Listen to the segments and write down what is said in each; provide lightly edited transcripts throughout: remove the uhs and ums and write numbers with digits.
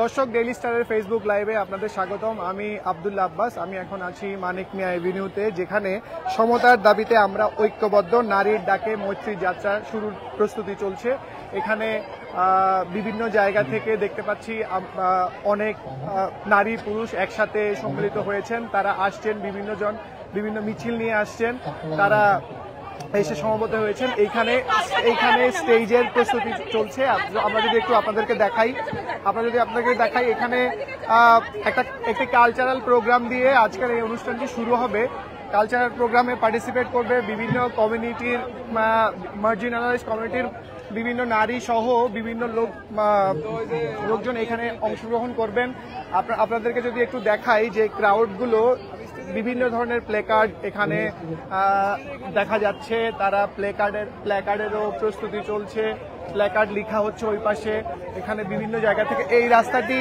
দর্শক, ডেইলি স্টারের ফেসবুক লাইভে আপনাদের স্বাগতম। আমি আব্দুল্লাহ আব্বাস। আমি এখন আছি মানিক মিয়া এভিনিউতে, যেখানে সমতার দাবিতে আমরা ঐক্যবদ্ধ নারীর ডাকে মৈত্রী যাত্রা শুরুর প্রস্তুতি চলছে। এখানে বিভিন্ন জায়গা থেকে দেখতে পাচ্ছি অনেক নারী পুরুষ একসাথে সম্মিলিত হয়েছেন। তারা আসছেন, বিভিন্ন মিছিল নিয়ে আসছেন, তারা এসে সমবেত হয়েছেন। এইখানে স্টেজের প্রস্তুতি চলছে। আমরা যদি একটু আপনাদেরকে দেখাই, এখানে একটি কালচারাল প্রোগ্রাম দিয়ে আজকের এই অনুষ্ঠানটি শুরু হবে। কালচারাল প্রোগ্রামে পার্টিসিপেট করবে বিভিন্ন কমিউনিটির, মার্জিনালাইজড কমিউনিটির বিভিন্ন নারী সহ বিভিন্ন লোকজন এখানে অংশগ্রহণ করবেন। আপনাদেরকে যদি একটু দেখাই যে ক্রাউডগুলো, বিভিন্ন ধরনের প্লেকার্ড এখানে দেখা যাচ্ছে। তারা প্লেকার্ডেরও প্রস্তুতি চলছে, প্লেকার্ড লেখা হচ্ছে ওই পাশে। এখানে বিভিন্ন জায়গা থেকে এই রাস্তাটি,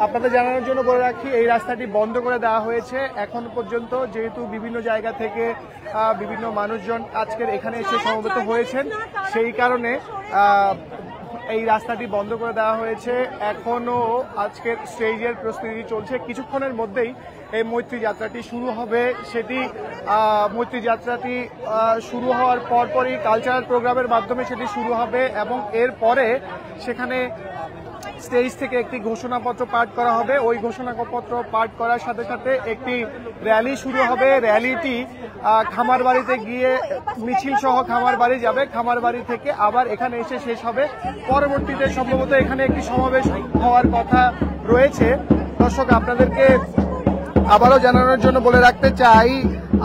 আপনাদের জানানোর জন্য বলে রাখি, এই রাস্তাটি বন্ধ করে দেওয়া হয়েছে এখন পর্যন্ত, যেহেতু বিভিন্ন জায়গা থেকে বিভিন্ন মানুষজন আজকের এখানে এসে সমবেত হয়েছেন, সেই কারণে এই রাস্তাটি বন্ধ করে দেওয়া হয়েছে। এখনো আজকের স্টেজের প্রস্তুতি চলছে। কিছুক্ষণের মধ্যেই এই মৈত্রী যাত্রাটি শুরু হবে। মৈত্রী যাত্রাটি শুরু হওয়ার পরপরই কালচারাল প্রোগ্রামের মাধ্যমে সেটি শুরু হবে এবং এরপরে সেখানে স্টেজ থেকে একটি ঘোষণাপত্র পাঠ করা হবে। ওই ঘোষণাপত্র পাঠ করার সাথে সাথে একটি র্যালি শুরু হবে। র্যালিটি খামারবাড়িতে গিয়ে মিছিল সহ খামারবাড়ি যাবে। খামারবাড়ি থেকে আবার এখানে এসে শেষ হবে। পরবর্তীতে সম্ভবত এখানে একটি সমাবেশ হওয়ার কথা রয়েছে। দর্শক, আপনাদেরকে আবারও জানানোর জন্য বলে রাখতে চাই,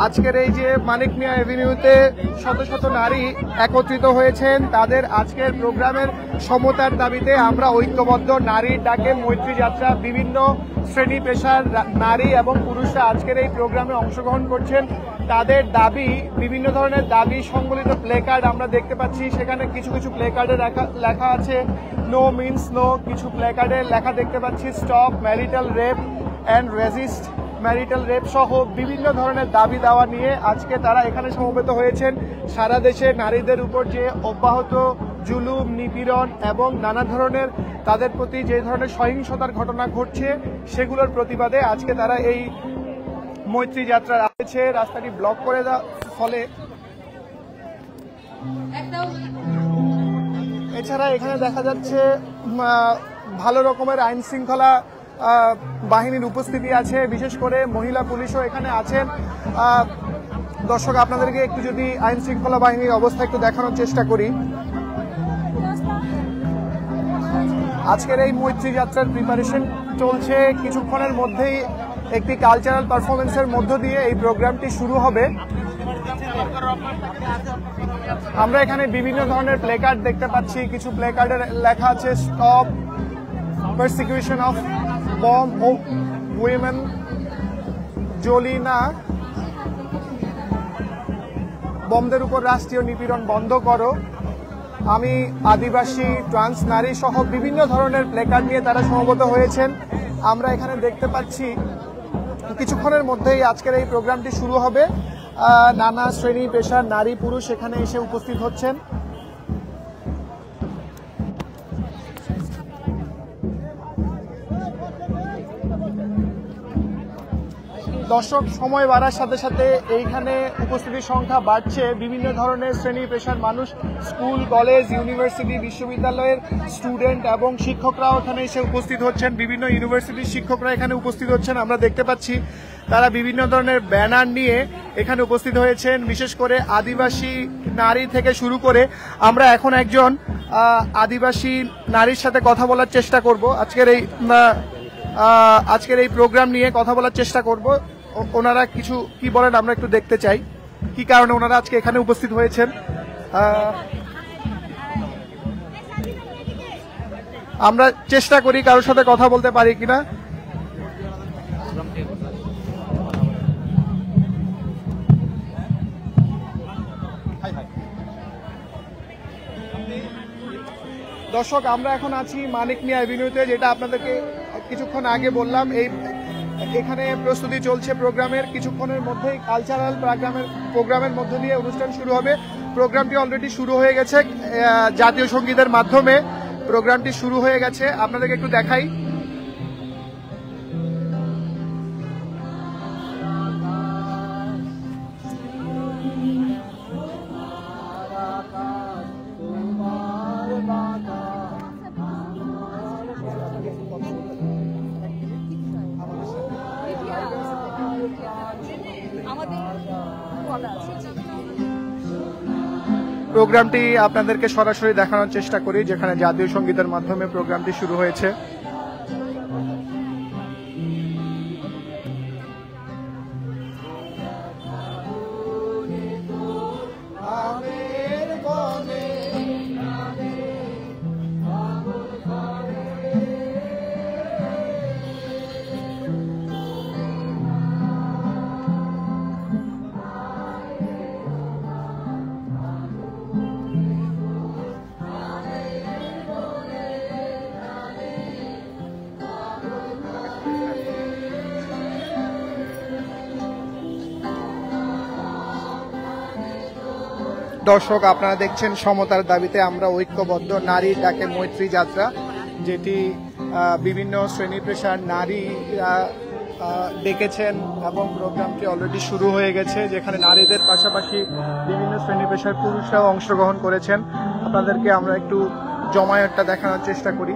আজকের এই যে মানিক মিয়া এভিনিউতে শত শত নারী একত্রিত হয়েছেন, তাদের আজকের প্রোগ্রামের সমতার দাবিতে আমরা ঐক্যবদ্ধ নারীর ডাকে মৈত্রী যাত্রা। বিভিন্ন শ্রেণী পেশার নারী এবং পুরুষরা আজকের এই প্রোগ্রামে অংশগ্রহণ করছেন। তাদের দাবি, বিভিন্ন ধরনের দাবি সংবলিত প্লেকার্ড আমরা দেখতে পাচ্ছি। সেখানে কিছু কিছু প্লেকার্ডে লেখা আছে নো মিনস নো, কিছু প্লেকার্ডে লেখা দেখতে পাচ্ছি stop marital rape and resist marital rape সহ বিভিন্ন ধরনের দাবি দেওয়া নিয়ে আজকে তারা এখানে সমবেত হয়েছেন। সারা দেশে নারীদের উপর যে অব্যাহত জুলুম, নিপীড়ন এবং নানা ধরনের তাদের প্রতি যে ধরনের সহিংসতার ঘটনা ঘটছে, সেগুলোর প্রতিবাদে আজকে তারা এই মৈত্রী যাত্রা আছে। রাস্তাটি ব্লক করে দেওয়ার ফলে এছাড়া এখানে দেখা যাচ্ছে ভালো রকমের আইন শৃঙ্খলা বাহিনীর উপস্থিতি আছে, বিশেষ করে মহিলা পুলিশও এখানে আছেন। দর্শক, আপনাদেরকে একটু যদি আইন শৃঙ্খলা বাহিনীর অবস্থা একটু দেখানোর চেষ্টা করি। আজকের এই মৈত্রী যাত্রার প্রিপারেশন চলছে। কিছুক্ষণের মধ্যেই একটি কালচারাল পারফরমেন্সের মধ্য দিয়ে এই প্রোগ্রামটি শুরু হবে। আমরা এখানে বিভিন্ন ধরনের প্লেকার্ড দেখতে পাচ্ছি। কিছু প্লেকার্ডে লেখা আছে stop persecution of bomb women, জলিনা, বমদের উপর রাষ্ট্রীয় নিপীড়ন বন্ধ করো, আমি আদিবাসী, ট্রান্স নারী সহ বিভিন্ন ধরনের প্লেকার্ড নিয়ে তারা সমবেত হয়েছেন। আমরা এখানে দেখতে পাচ্ছি কিছুক্ষণের মধ্যেই আজকের এই প্রোগ্রামটি শুরু হবে। নানা শ্রেণী পেশার নারী পুরুষ এখানে এসে উপস্থিত হচ্ছেন। দর্শক, সময় বাড়ার সাথে সাথে এইখানে উপস্থিতির সংখ্যা বাড়ছে। বিভিন্ন ধরনের শ্রেণী পেশার মানুষ, স্কুল, কলেজ, ইউনিভার্সিটি, বিশ্ববিদ্যালয়ের স্টুডেন্ট এবং শিক্ষকরাও এখানে এসে উপস্থিত হচ্ছেন। বিভিন্ন ইউনিভার্সিটির শিক্ষকরা এখানে উপস্থিত হচ্ছেন। আমরা দেখতে পাচ্ছি তারা বিভিন্ন ধরনের ব্যানার নিয়ে এখানে উপস্থিত হয়েছেন। বিশেষ করে আদিবাসী নারী থেকে শুরু করে আমরা এখন একজন আদিবাসী নারীর সাথে কথা বলার চেষ্টা করব। আজকের এই প্রোগ্রাম নিয়ে কথা বলার চেষ্টা করব। ওনারা কিছু কি বলেন আমরা একটু দেখতে চাই, কি কারণে ওনারা আজকে এখানে উপস্থিত হয়েছেন। আমরা চেষ্টা করি কারোর সাথে কথা বলতে পারি কিনা। দর্শক, আমরা এখন আছি মানিক মিয়া এভিনিউতে, যেটা আপনাদেরকে কিছুক্ষণ আগে বললাম। এখানে প্রস্তুতি চলছে প্রোগ্রামের। কিছুক্ষণের মধ্যেই কালচারাল প্রোগ্রামের মধ্য দিয়ে অনুষ্ঠান শুরু হবে। প্রোগ্রামটি অলরেডি শুরু হয়ে গেছে জাতীয় সঙ্গীতের মাধ্যমে। প্রোগ্রামটি শুরু হয়ে গেছে, আপনাদেরকে একটু দেখাই। প্রোগ্রামটি আপনাদেরকে সরাসরি দেখানোর চেষ্টা করি, যেখানে জাতীয় সঙ্গীতের মাধ্যমে প্রোগ্রামটি শুরু হয়েছে। দর্শক, আপনারা দেখছেন সমতার দাবিতে আমরা ঐক্যবদ্ধ, নারীর ডাকে মৈত্রী যাত্রা, যেটি বিভিন্ন শ্রেণী পেশার নারীরা ডেকেছেন এবং প্রোগ্রামটি অলরেডি শুরু হয়ে গেছে, যেখানে নারীদের পাশাপাশি বিভিন্ন শ্রেণী পেশার পুরুষরাও অংশগ্রহণ করেছেন। আপনাদেরকে আমরা একটু জমায়েতটা দেখানোর চেষ্টা করি।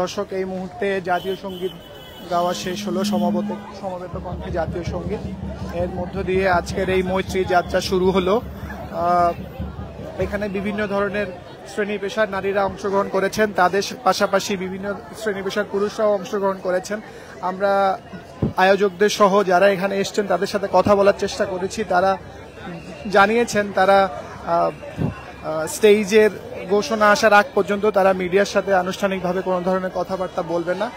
দর্শক, এই মুহূর্তে জাতীয় সঙ্গীত গাওয়া শেষ হলো, সমবেত কণ্ঠে জাতীয় সঙ্গীত। এর মধ্য দিয়ে আজকের এই মৈত্রী যাত্রা শুরু হলো। এখানে বিভিন্ন ধরনের শ্রেণী পেশার নারীরা অংশগ্রহণ করেছেন, তাদের পাশাপাশি বিভিন্ন শ্রেণী পেশার পুরুষরাও অংশগ্রহণ করেছেন। আমরা আয়োজকদের সহ যারা এখানে এসছেন তাদের সাথে কথা বলার চেষ্টা করেছি। তারা জানিয়েছেন তারা স্টেজের ঘোষণা আসার আগ পর্যন্ত তারা মিডিয়ার সাথে আনুষ্ঠানিকভাবে কোনো ধরনের কথাবার্তা বলবেন না।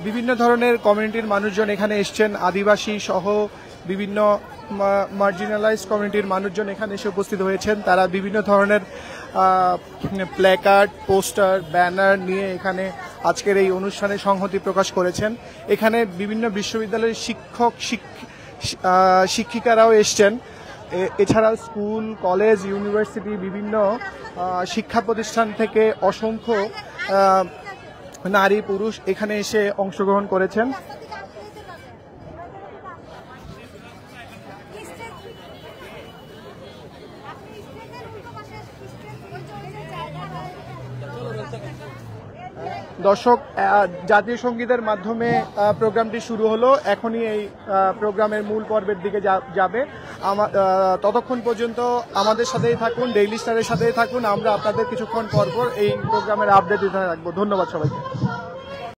বিভিন্ন ধরনের কমিউনিটির মানুষজন এখানে এসছেন, আদিবাসী সহ বিভিন্ন মার্জিনালাইজ কমিউনিটির মানুষজন এখানে এসে উপস্থিত হয়েছেন। তারা বিভিন্ন ধরনের প্ল্যাকার্ড, পোস্টার, ব্যানার নিয়ে এখানে আজকের এই অনুষ্ঠানে সংহতি প্রকাশ করেছেন। এখানে বিভিন্ন বিশ্ববিদ্যালয়ের শিক্ষিকারাও এসছেন। এছাড়াও স্কুল, কলেজ, ইউনিভার্সিটি, বিভিন্ন শিক্ষা প্রতিষ্ঠান থেকে অসংখ্য নারী পুরুষ এখানে এসে অংশগ্রহণ করেছেন। দর্শক, জাতীয় সঙ্গীতের মাধ্যমে প্রোগ্রামটি শুরু হলো, এখনই এই প্রোগ্রামের মূল পর্বের দিকে যাবে। ততক্ষণ পর্যন্ত আমাদের সাথেই থাকুন, ডেইলি স্টারের সাথেই থাকুন। আমরা আপনাদের কিছুক্ষণ পর পর এই প্রোগ্রামের আপডেট দিতে থাকবো। ধন্যবাদ সবাইকে।